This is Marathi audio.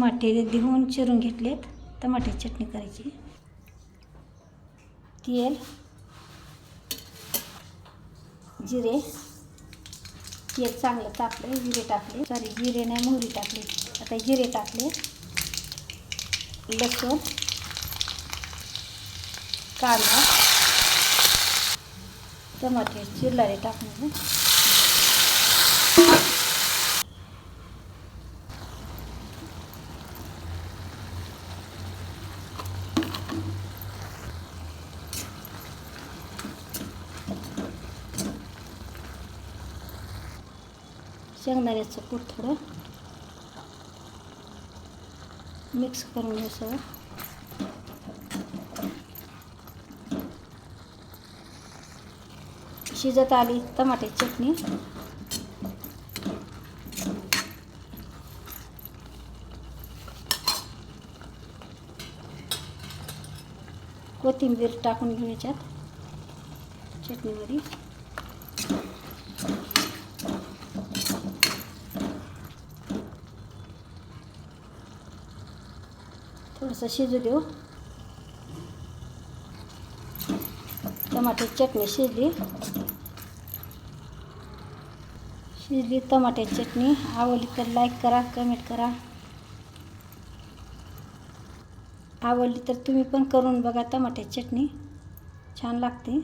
टमाटे धुवून चिरून घेतलेत. टमाट्याची चटणी करायची. तेल, जिरे, तेल चांगलं टाकले, जिरे टाकले, सॉरी जिरे नाही मोहरी टाकली. आता जिरे टाकले, लसूण, कांदा, टमाटे चिरलेले टाकले. शेंगदाण्याचं कूट थोडं मिक्स करून घ्या सगळं. शिजत आली टमाट्याची चटणी. कोथिंबीर टाकून घेऊ याच्यात चटणीमध्ये. थोडंसं शिजू देऊ. टमाट्याची चटणी शिजली टमाट्याची चटणी. आवडली तर लाईक करा, कमेंट करा. आवडली तर तुम्ही पण करून बघा. टमाट्याची चटणी छान लागते.